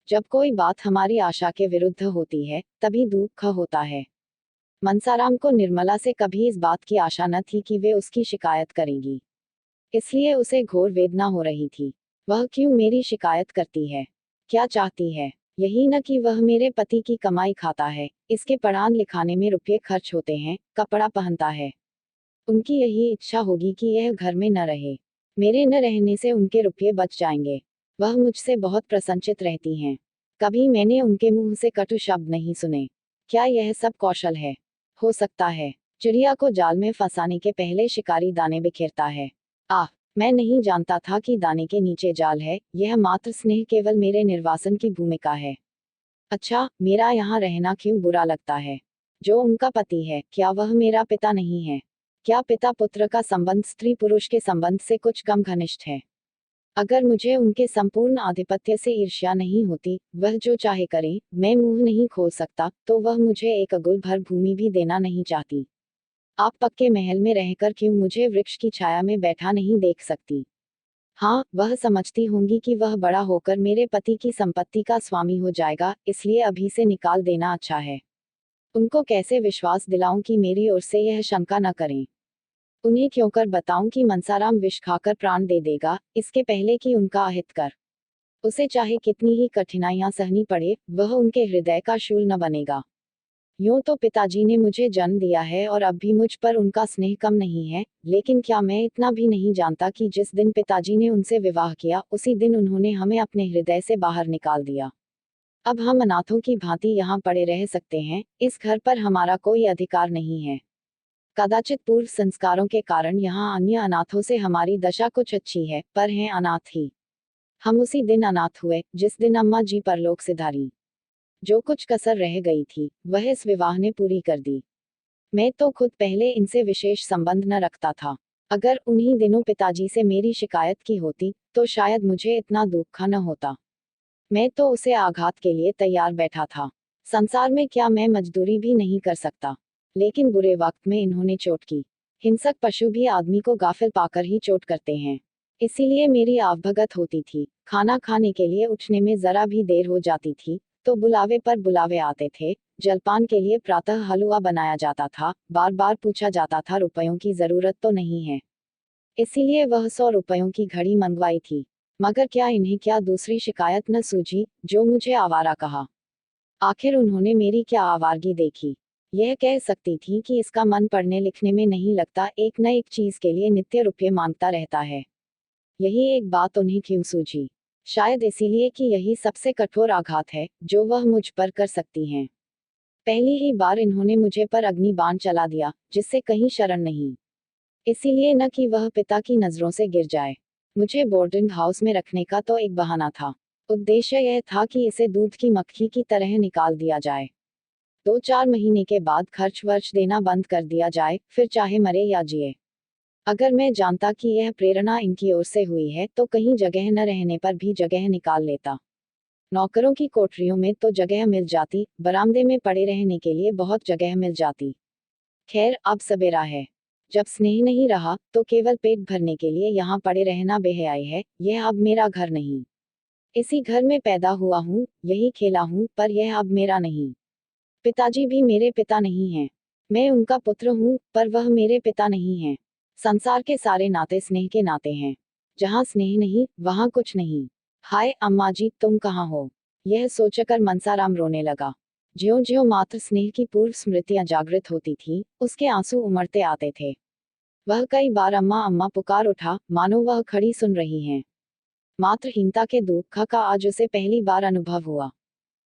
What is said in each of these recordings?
जब कोई बात हमारी आशा के विरुद्ध होती है तभी दुख होता है। मनसाराम को निर्मला से कभी इस बात की आशा न थी कि वे उसकी शिकायत करेंगी, इसलिए उसे घोर वेदना हो रही थी। वह क्यों मेरी शिकायत करती है? क्या चाहती है? यही न कि वह मेरे पति की कमाई खाता है, इसके पढ़ाने लिखाने में रुपये खर्च होते हैं, कपड़ा पहनता है। उनकी यही इच्छा होगी कि यह घर में न रहे। मेरे न रहने से उनके रुपये बच जाएंगे। वह मुझसे बहुत प्रसन्नचित रहती हैं। कभी मैंने उनके मुंह से कटु शब्द नहीं सुने। क्या यह सब कौशल है? हो सकता है। चिड़िया को जाल में फंसाने के पहले शिकारी दाने बिखेरता है। आह, मैं नहीं जानता था कि दाने के नीचे जाल है। यह मात्र स्नेह केवल मेरे निर्वासन की भूमिका है। अच्छा, मेरा यहाँ रहना क्यों बुरा लगता है? जो उनका पति है, क्या वह मेरा पिता नहीं है? क्या पिता पुत्र का संबंध स्त्री पुरुष के संबंध से कुछ कम घनिष्ठ है? अगर मुझे उनके संपूर्ण आधिपत्य से ईर्ष्या नहीं होती, वह जो चाहे करें, मैं मुंह नहीं खोल सकता, तो वह मुझे एक अगुल भर भूमि भी देना नहीं चाहती। आप पक्के महल में रहकर क्यों मुझे वृक्ष की छाया में बैठा नहीं देख सकती? हाँ, वह समझती होंगी कि वह बड़ा होकर मेरे पति की संपत्ति का स्वामी हो जाएगा, इसलिए अभी से निकाल देना अच्छा है। उनको कैसे विश्वास दिलाऊं कि मेरी ओर से यह शंका न करें? उन्हें क्यों कर बताऊं कि मनसाराम विष खाकर प्राण दे देगा, इसके पहले कि उनका अहित कर। उसे चाहे कितनी ही कठिनाइयां सहनी पड़े, वह उनके हृदय का शूल न बनेगा। यूं तो पिताजी ने मुझे जन्म दिया है और अब भी मुझ पर उनका स्नेह कम नहीं है, लेकिन क्या मैं इतना भी नहीं जानता कि जिस दिन पिताजी ने उनसे विवाह किया, उसी दिन उन्होंने हमें अपने हृदय से बाहर निकाल दिया। अब हम अनाथों की भांति यहाँ पड़े रह सकते हैं, इस घर पर हमारा कोई अधिकार नहीं है। कदाचित पूर्व संस्कारों के कारण यहाँ अन्य अनाथों से हमारी दशा कुछ अच्छी है, पर हैं अनाथ ही। हम उसी दिन अनाथ हुए, जिस दिन अम्मा जी परलोक सिधारी। जो कुछ कसर रह गई थी, वह इस विवाह ने पूरी कर दी। मैं तो खुद पहले इनसे विशेष संबंध न रखता था। अगर उन्हीं दिनों पिताजी से मेरी शिकायत की होती, तो शायद मुझे इतना दुख न होता। मैं तो उसे आघात के लिए तैयार बैठा था। संसार में क्या मैं मजदूरी भी नहीं कर सकता? लेकिन बुरे वक्त में इन्होंने चोट की। हिंसक पशु भी आदमी को गाफिल पाकर ही चोट करते हैं। इसीलिए मेरी आवभगत होती थी। खाना खाने के लिए उठने में जरा भी देर हो जाती थी, तो बुलावे पर बुलावे आते थे। जलपान के लिए प्रातः हलवा बनाया जाता था, बार बार पूछा जाता था रुपयों की जरूरत तो नहीं है। इसीलिए वह 100 रुपयों की घड़ी मंगवाई थी। मगर क्या इन्हें क्या दूसरी शिकायत न सूझी, जो मुझे आवारा कहा? आखिर उन्होंने मेरी क्या आवारगी देखी? यह कह सकती थी कि इसका मन पढ़ने लिखने में नहीं लगता, एक न एक चीज के लिए नित्य रुपये मांगता रहता है। यही एक बात उन्हें क्यों सूझी? शायद इसीलिए कि यही सबसे कठोर आघात है, जो वह मुझ पर कर सकती हैं। पहली ही बार इन्होंने मुझे पर अग्नि बाण चला दिया, जिससे कहीं शरण नहीं। इसीलिए न कि वह पिता की नजरों से गिर जाए। मुझे बोर्डिंग हाउस में रखने का तो एक बहाना था। उद्देश्य यह था कि इसे दूध की मक्खी की तरह निकाल दिया जाए। 2-4 महीने के बाद खर्च वर्च देना बंद कर दिया जाए, फिर चाहे मरे या जिए। अगर मैं जानता कि यह प्रेरणा इनकी ओर से हुई है, तो कहीं जगह न रहने पर भी जगह निकाल लेता। नौकरों की कोठरियों में तो जगह मिल जाती, बरामदे में पड़े रहने के लिए बहुत जगह मिल जाती। खैर, अब सबेरा है। जब स्नेह नहीं रहा, तो केवल पेट भरने के लिए यहाँ पड़े रहना बेहयाई है। यह अब मेरा घर नहीं। इसी घर में पैदा हुआ हूँ, यही खेला हूँ, पर यह अब मेरा नहीं। पिताजी भी मेरे पिता नहीं हैं। मैं उनका पुत्र हूँ, पर वह मेरे पिता नहीं हैं। संसार के सारे नाते स्नेह के नाते हैं। जहाँ स्नेह नहीं, वहाँ कुछ नहीं। हाय अम्मा जी, तुम कहाँ हो? यह सोचकर मनसाराम रोने लगा। ज्यों ज्यों मात्र स्नेह की पूर्व स्मृतियां जागृत होती थी, उसके आंसू उमड़ते आते थे। वह कई बार अम्मा अम्मा पुकार उठा, मानो वह खड़ी सुन रही हैं। मातृहीनता के दुख का आज उसे पहली बार अनुभव हुआ।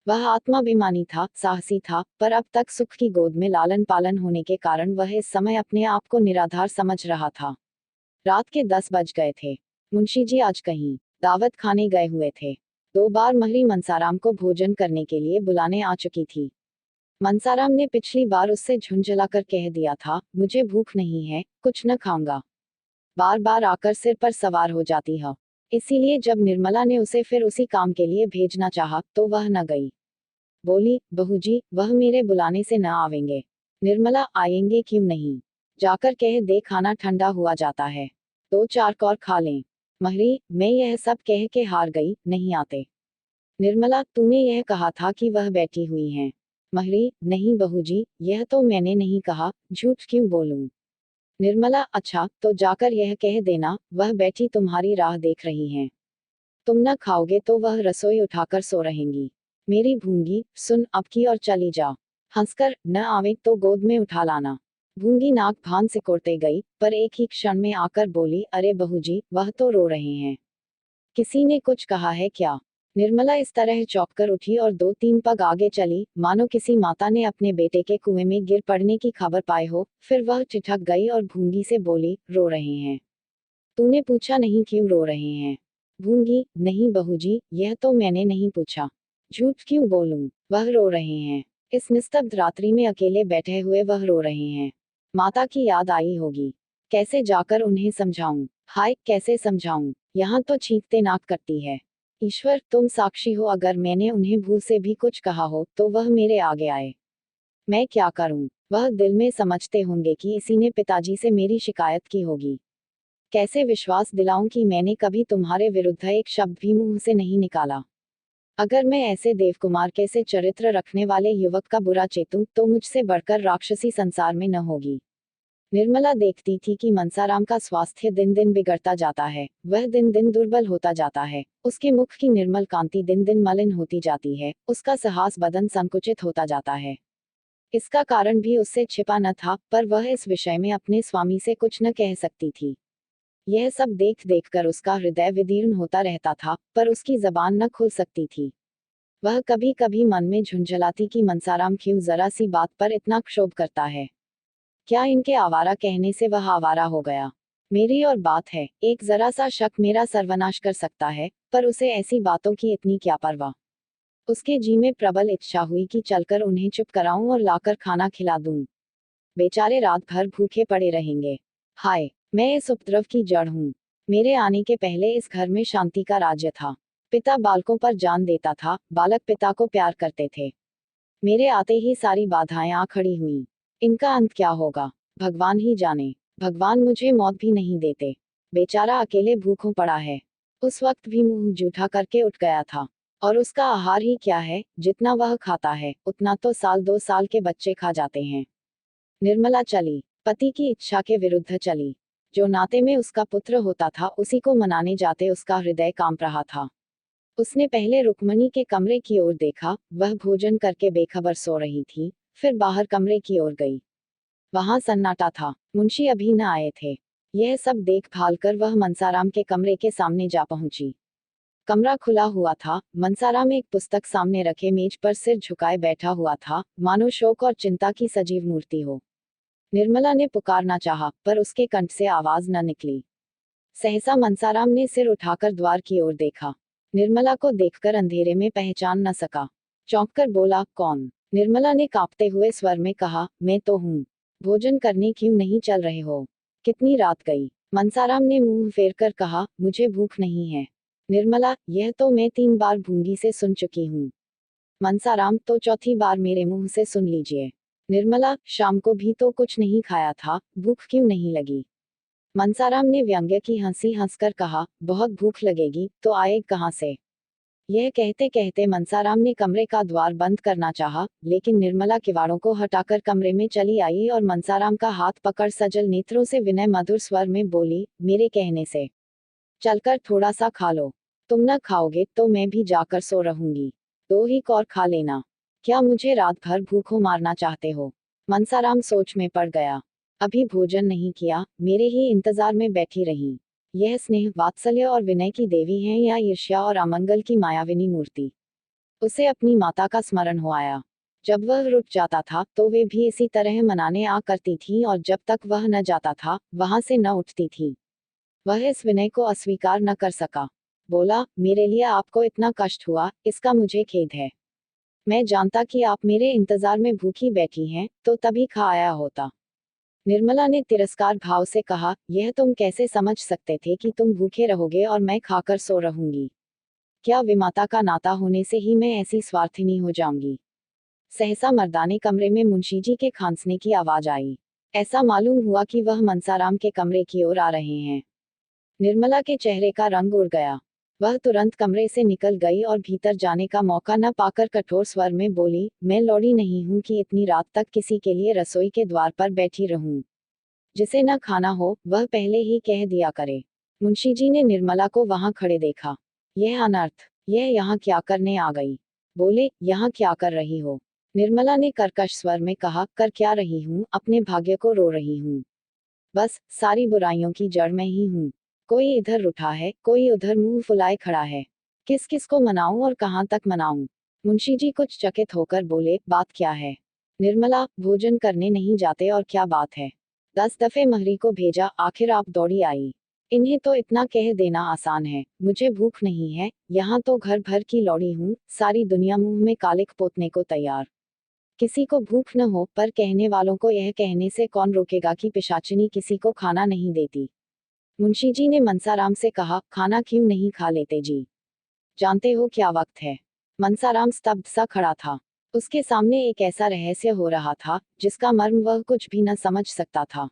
वह आत्माभिमानी था, साहसी था, पर अब तक सुख की गोद में लालन पालन होने के कारण वह इस समय अपने आप को निराधार समझ रहा था। रात के 10 बज गए थे। मुंशी जी आज कहीं दावत खाने गए हुए थे। 2 बार महरी मनसाराम को भोजन करने के लिए बुलाने आ चुकी थी। मनसाराम ने पिछली बार उससे झुंझलाकर कह दिया था, मुझे भूख नहीं है, कुछ न खाऊंगा। बार बार आकर सिर पर सवार हो जाती है। इसीलिए जब निर्मला ने उसे फिर उसी काम के लिए भेजना चाहा, तो वह न गई। बोली, बहू जी, वह मेरे बुलाने से न आवेंगे। निर्मला, आएंगे क्यों नहीं? जाकर कह दे खाना ठंडा हुआ जाता है। 2-4 कौर खा लें। महरी, मैं यह सब कह के हार गई, नहीं आते। निर्मला, तूने यह कहा था कि वह बैठी हुई हैं। महरी, नहीं बहू जी, यह तो मैंने नहीं कहा, झूठ क्यों बोलूं। निर्मला, अच्छा, तो जाकर यह कह देना, वह बैठी तुम्हारी राह देख रही हैं। तुम न खाओगे तो वह रसोई उठाकर सो रहेंगी। मेरी भूंगी, सुन अब की और चली जा। हंसकर, न आवे तो गोद में उठा लाना। भूंगी नाक भान सिकोड़ते गई, पर एक ही क्षण में आकर बोली, अरे बहू जी, वह तो रो रहे हैं। किसी ने कुछ कहा है क्या। निर्मला इस तरह चौंक कर उठी और 2-3 पग आगे चली, मानो किसी माता ने अपने बेटे के कुएं में गिर पड़ने की खबर पाए हो। फिर वह ठिठक गई और भूंगी से बोली, रो रहे हैं। तूने पूछा नहीं क्यों रो रहे हैं। भूंगी, नहीं बहू जी, यह तो मैंने नहीं पूछा। झूठ क्यों बोलूं, वह रो रहे हैं। इस निस्तब्ध रात्रि में अकेले बैठे हुए वह रो रहे हैं। माता की याद आई होगी। कैसे जाकर उन्हें समझाऊं। हाय, कैसे समझाऊं, यहाँ तो चीखते नाक कटती है। ईश्वर, तुम साक्षी हो, अगर मैंने उन्हें भूल से भी कुछ कहा हो तो वह मेरे आगे आए। मैं क्या करूं। वह दिल में समझते होंगे कि इसी ने पिताजी से मेरी शिकायत की होगी। कैसे विश्वास दिलाऊं कि मैंने कभी तुम्हारे विरुद्ध एक शब्द भी मुंह से नहीं निकाला। अगर मैं ऐसे देवकुमार के से चरित्र रखने वाले युवक का बुरा चेतूं तो मुझसे बढ़कर राक्षसी संसार में न होगी। निर्मला देखती थी कि मनसाराम का स्वास्थ्य दिन दिन बिगड़ता जाता है, वह दिन दिन दुर्बल होता जाता है, उसके मुख की निर्मल कांति दिन दिन मलिन होती जाती है, उसका साहस बदन संकुचित होता जाता है। इसका कारण भी उससे छिपा न था, पर वह इस विषय में अपने स्वामी से कुछ न कह सकती थी। यह सब देख देख कर उसका हृदय विदीर्ण होता रहता था, पर उसकी जबान न खुल सकती थी। वह कभी कभी मन में झुंझलाती कि मनसाराम क्यों जरा सी बात पर इतना क्षोभ करता है। क्या इनके आवारा कहने से वह आवारा हो गया। मेरी और बात है, एक जरा सा शक मेरा सर्वनाश कर सकता है, पर उसे ऐसी बातों की इतनी क्या परवाह। उसके जी में प्रबल इच्छा हुई कि चलकर उन्हें चुप कराऊं और लाकर खाना खिला दूं। बेचारे रात भर भूखे पड़े रहेंगे। हाय, मैं इस उपद्रव की जड़ हूँ। मेरे आने के पहले इस घर में शांति का राज्य था। पिता बालकों पर जान देता था, बालक पिता को प्यार करते थे। मेरे आते ही सारी बाधाएं आ खड़ी हुई। इनका अंत क्या होगा, भगवान ही जाने। भगवान मुझे मौत भी नहीं देते। बेचारा अकेले भूखों पड़ा है। उस वक्त भी मुंह जूठा करके उठ गया था। और उसका आहार ही क्या है, जितना वह खाता है उतना तो 1-2 साल के बच्चे खा जाते हैं। निर्मला चली, पति की इच्छा के विरुद्ध चली। जो नाते में उसका पुत्र होता था उसी को मनाने जाते उसका हृदय कांप रहा था। उसने पहले रुक्मणी के कमरे की ओर देखा, वह भोजन करके बेखबर सो रही थी। फिर बाहर कमरे की ओर गई। वहां सन्नाटा था, मुंशी अभी न आए थे। यह सब देख भाल कर वह मनसाराम के कमरे के सामने जा पहुंची। कमरा खुला हुआ था, मनसाराम एक पुस्तक सामने रखे मेज पर सिर झुकाए बैठा हुआ था, मानो शोक और चिंता की सजीव मूर्ति हो। निर्मला ने पुकारना चाहा, पर उसके कंठ से आवाज न निकली। सहसा मनसाराम ने सिर उठाकर द्वार की ओर देखा। निर्मला को देखकर अंधेरे में पहचान न सका। चौंक कर बोला, कौन। निर्मला ने कांपते हुए स्वर में कहा, मैं तो हूँ। भोजन करने क्यों नहीं चल रहे हो। कितनी रात गई। मनसाराम ने मुंह फेर कर कहा, मुझे भूख नहीं है। निर्मला, यह तो मैं 3 बार भूंगी से सुन चुकी हूँ। मनसाराम, तो चौथी बार मेरे मुंह से सुन लीजिए। निर्मला, शाम को भी तो कुछ नहीं खाया था, भूख क्यों नहीं लगी। मनसाराम ने व्यंग्य की हंसी हंसकर कहा, बहुत भूख लगेगी तो आए कहां से। यह कहते कहते मनसाराम ने कमरे का द्वार बंद करना चाहा, लेकिन निर्मला किवाड़ों को हटाकर कमरे में चली आई और मनसाराम का हाथ पकड़ सजल नेत्रों से विनय मधुर स्वर में बोली, मेरे कहने से चलकर थोड़ा सा खा लो। तुम न खाओगे तो मैं भी जाकर सो रहूंगी। 2 ही कौर खा लेना। क्या मुझे रात भर भूखों मारना चाहते हो। मनसाराम सोच में पड़ गया। अभी भोजन नहीं किया, मेरे ही इंतजार में बैठी रही। यह स्नेह, वात्सल्य और विनय की देवी है या ईर्ष्या और अमंगल की मायाविनी मूर्ति। उसे अपनी माता का स्मरण हो आया। जब वह रुक जाता था तो वे भी इसी तरह मनाने आ करती थी और जब तक वह न जाता था वहां से न उठती थी। वह इस विनय को अस्वीकार न कर सका। बोला, मेरे लिए आपको इतना कष्ट हुआ, इसका मुझे खेद है। मैं जानता कि आप मेरे इंतजार में भूखी बैठी हैं, तो तभी खा आया होता। निर्मला ने तिरस्कार भाव से कहा, यह तुम कैसे समझ सकते थे कि तुम भूखे रहोगे और मैं खाकर सो रहूंगी। क्या विमाता का नाता होने से ही मैं ऐसी स्वार्थिनी हो जाऊंगी। सहसा मर्दाने कमरे में मुंशी जी के खांसने की आवाज आई। ऐसा मालूम हुआ कि वह मनसाराम के कमरे की ओर आ रहे हैं। निर्मला के चेहरे का रंग उड़ गया। वह तुरंत कमरे से निकल गई और भीतर जाने का मौका न पाकर कठोर स्वर में बोली, मैं लौड़ी नहीं हूं कि इतनी रात तक किसी के लिए रसोई के द्वार पर बैठी रहूं। जिसे न खाना हो वह पहले ही कह दिया करे। मुंशी जी ने निर्मला को वहां खड़े देखा। यह अनर्थ, यह यहाँ क्या करने आ गई? बोले, यहाँ क्या कर रही हो? निर्मला ने कर्कश स्वर में कहा, कर क्या रही हूँ, अपने भाग्य को रो रही हूँ। बस, सारी बुराइयों की जड़ मैं ही हूँ। कोई इधर उठा है, कोई उधर मुंह फुलाए खड़ा है। किस किस को मनाऊं और कहाँ तक मनाऊं? मुंशी जी कुछ चकित होकर बोले, बात क्या है? निर्मला, भोजन करने नहीं जाते और क्या बात है? 10 दफे महरी को भेजा, आखिर आप दौड़ी आई। इन्हें तो इतना कह देना आसान है, मुझे भूख नहीं है, यहाँ तो घर भर की लौड़ी हूँ, सारी दुनिया मुंह में कालिक पोतने को तैयार। किसी को भूख न हो, पर कहने वालों को यह कहने से कौन रोकेगा कि पिशाचिनी किसी को खाना नहीं देती। मुंशी जी ने मनसाराम से कहा, खाना क्यों नहीं खा लेते जी? जानते हो क्या वक्त है? मनसाराम स्तब्ध सा खड़ा था। उसके सामने एक ऐसा रहस्य हो रहा था जिसका मर्म वह कुछ भी न समझ सकता था।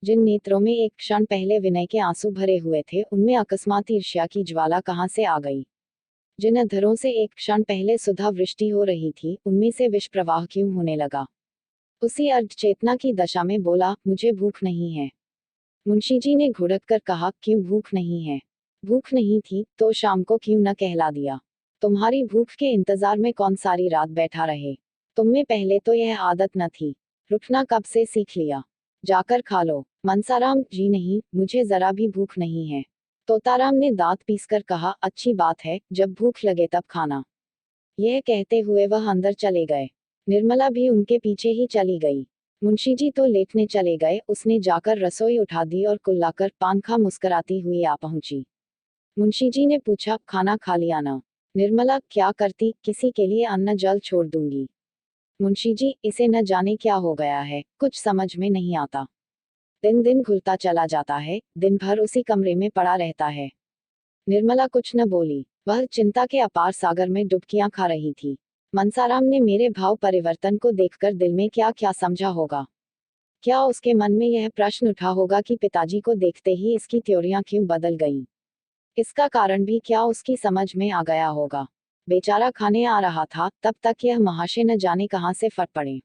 जिन नेत्रों में एक क्षण पहले विनय के आंसू भरे हुए थे, उनमें अकस्मात ईर्ष्या की ज्वाला कहां से आ गई? जिन अधरों से एक क्षण पहले सुधा वृष्टि हो रही थी, उनमें से विष प्रवाह क्यों होने लगा? उसी अर्धचेतना की दशा में बोला, मुझे भूख नहीं है। मुंशी जी ने घुड़क कर कहा, क्यों भूख नहीं है? भूख नहीं थी तो शाम को क्यों न कहला दिया? तुम्हारी भूख के इंतजार में कौन सारी रात बैठा रहे? तुममें पहले तो यह आदत न थी, रुकना कब से सीख लिया? जाकर खा लो। मनसाराम, जी नहीं, मुझे जरा भी भूख नहीं है। तोताराम ने दांत पीसकर कहा, अच्छी बात है, जब भूख लगे तब खाना। यह कहते हुए वह अंदर चले गए। निर्मला भी उनके पीछे ही चली गई। मुंशी जी तो लेटने चले गए, उसने जाकर रसोई उठा दी और कुल्लाकर पांखा मुस्कराती हुई आ पहुंची। मुंशी जी ने पूछा, खाना खा लिया ना? निर्मला, क्या करती, किसी के लिए अन्न जल छोड़ दूंगी। मुंशी जी, इसे न जाने क्या हो गया है, कुछ समझ में नहीं आता। दिन दिन घुलता चला जाता है, दिन भर उसी कमरे में पड़ा रहता है। निर्मला कुछ न बोली, वह चिंता के अपार सागर में डुबकियां खा रही थी। मनसाराम ने मेरे भाव परिवर्तन को देखकर दिल में क्या क्या समझा होगा। क्या उसके मन में यह प्रश्न उठा होगा कि पिताजी को देखते ही इसकी त्योरियां क्यों बदल गईं? इसका कारण भी क्या उसकी समझ में आ गया होगा? बेचारा खाने आ रहा था, तब तक यह महाशय न जाने कहां से फट पड़े।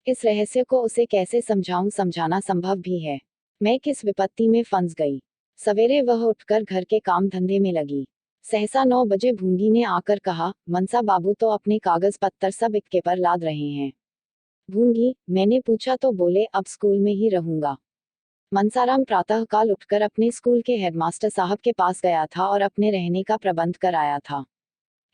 इस रहस्य को उसे कैसे समझाऊं, समझाना संभव भी है। मैं किस विपत्ति में फंस गई। सवेरे वह उठकर घर के काम धंधे में लगी। सहसा 9 बजे भूंगी ने आकर कहा, मनसा बाबू तो अपने कागज पत्तर सब इक्के पर लाद रहे हैं। भूंगी, मैंने पूछा तो बोले, अब स्कूल में ही रहूंगा। मनसाराम प्रातःकाल उठकर अपने स्कूल के हेडमास्टर साहब के पास गया था और अपने रहने का प्रबंध कराया था।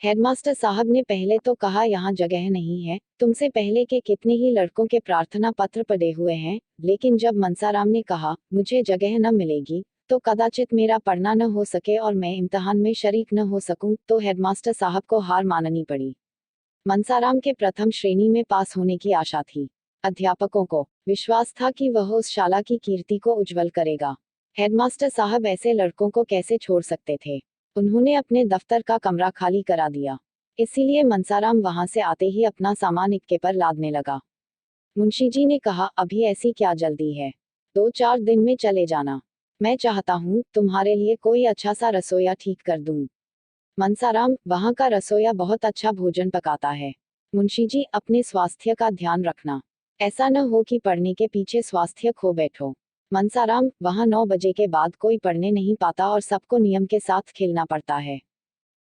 हेडमास्टर साहब ने पहले तो कहा, यहाँ जगह नहीं है, तुमसे पहले के कितने ही लड़कों के प्रार्थना पत्र पड़े हुए हैं। लेकिन जब मनसाराम ने कहा, मुझे जगह न मिलेगी, तो कदाचित मेरा पढ़ना न हो सके और मैं इम्तिहान में शरीक न हो सकूं, तो हेडमास्टर साहब को हार माननी पड़ी। मनसाराम के प्रथम श्रेणी में पास होने की आशा थी। अध्यापकों को विश्वास था कि वह उस शाला की कीर्ति को उज्जवल करेगा। हेडमास्टर साहब ऐसे लड़कों को कैसे छोड़ सकते थे? उन्होंने अपने दफ्तर का कमरा खाली करा दिया। इसीलिए मनसाराम वहां से आते ही अपना सामान इक्के पर लादने लगा। मुंशी जी ने कहा, अभी ऐसी क्या जल्दी है? 2-4 दिन में चले जाना। मैं चाहता हूँ तुम्हारे लिए कोई अच्छा सा रसोइया ठीक कर दूं। मनसाराम, वहां का रसोइया बहुत अच्छा भोजन पकाता है। मुंशी जी, अपने स्वास्थ्य का ध्यान रखना। ऐसा न हो कि पढ़ने के पीछे स्वास्थ्य खो बैठो। मनसाराम, वहां 9 बजे के बाद कोई पढ़ने नहीं पाता और सबको नियम के साथ खेलना पड़ता है।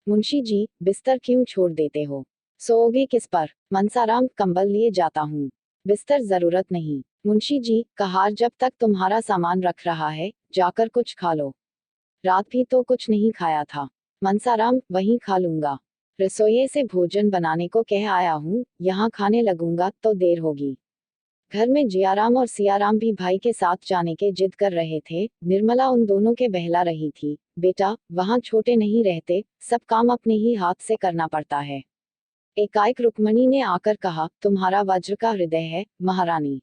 मुंशी जी, बिस्तर क्यों छोड़ देते हो? सोओगे किस पर? मनसाराम, कंबल लिए जाता हूँ। बिस्तर जरूरत नहीं। मुंशी जी, कहार जब तक तुम्हारा सामान रख रहा है, जाकर कुछ खा लो। रात भी तो कुछ नहीं खाया था। मनसाराम, वहीं खा लूंगा। रसोइये से भोजन बनाने को कह आया हूँ, यहाँ खाने लगूंगा तो देर होगी। घर में जियाराम और सियाराम भी भाई के साथ जाने के जिद कर रहे थे। निर्मला उन दोनों के बहला रही थी, बेटा, वहाँ छोटे नहीं रहते, सब काम अपने ही हाथ से करना पड़ता है। एकाएक रुक्मणी ने आकर कहा, तुम्हारा वज्र का हृदय है, महारानी।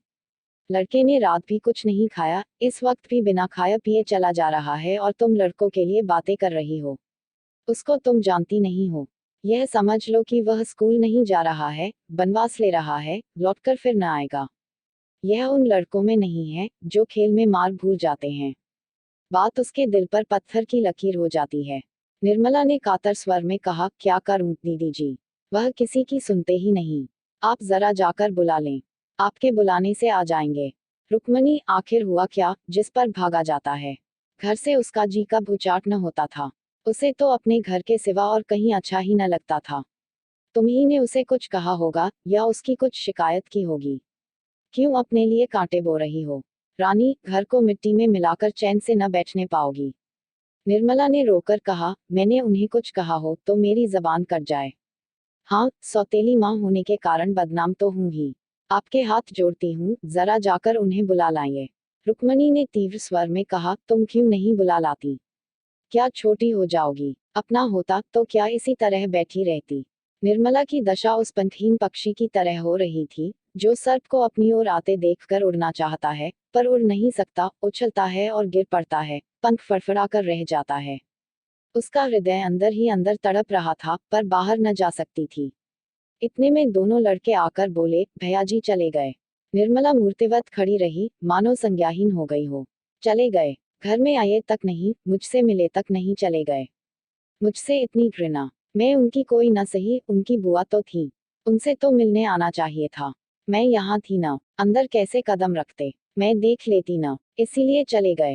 लड़के ने रात भी कुछ नहीं खाया, इस वक्त भी बिना खाया पिए चला जा रहा है और तुम लड़कों के लिए बातें कर रही हो। उसको तुम जानती नहीं हो। यह समझ लो कि वह स्कूल नहीं जा रहा है, बनवास ले रहा है, लौटकर फिर न आएगा। यह उन लड़कों में नहीं है जो खेल में मार भूल जाते हैं। बात उसके दिल पर पत्थर की लकीर हो जाती है। निर्मला ने कातर स्वर में कहा, क्या करूं दीदी जी, वह किसी की सुनते ही नहीं। आप जरा जाकर बुला लें, आपके बुलाने से आ जाएंगे। रुक्मणी, आखिर हुआ क्या जिस पर भागा जाता है। घर से उसका जी कब उचाट न होता था। उसे तो अपने घर के सिवा और कहीं अच्छा ही न लगता था। तुम्ही ने उसे कुछ कहा होगा या उसकी कुछ शिकायत की होगी। क्यों अपने लिए कांटे बो रही हो। रानी, घर को मिट्टी में मिलाकर चैन से न बैठने पाओगी। निर्मला ने रोकर कहा, मैंने उन्हें कुछ कहा हो तो मेरी जबान कट जाए। हाँ, सौतेली माँ होने के कारण बदनाम तो हूँ ही। आपके हाथ जोड़ती हूँ, जरा जाकर उन्हें बुला लाइए। रुक्मणी ने तीव्र स्वर में कहा, तुम क्यों नहीं बुला लाती। क्या छोटी हो जाओगी। अपना होता तो क्या इसी तरह बैठी रहती। निर्मला की दशा उस पंखहीन पक्षी की तरह हो रही थी, जो सर्प को अपनी ओर आते देखकर उड़ना चाहता है, पर उड़ नहीं सकता, उछलता है और गिर पड़ता है, पंख फड़फड़ाकर रह जाता है। उसका हृदय अंदर ही अंदर तड़प रहा था, पर बाहर न जा सकती थी। इतने में दोनों लड़के आकर बोले, भैयाजी चले गए। निर्मला मूर्तिवत खड़ी रही, मानो संज्ञाहीन हो गई हो। चले गए। घर में आए तक नहीं, मुझसे मिले तक नहीं चले गए। मुझसे इतनी घृणा। मैं उनकी कोई न सही, उनकी बुआ तो थी। उनसे तो मिलने आना चाहिए था। मैं यहाँ थी न, अंदर कैसे कदम रखते, मैं देख लेती न, इसीलिए चले गए।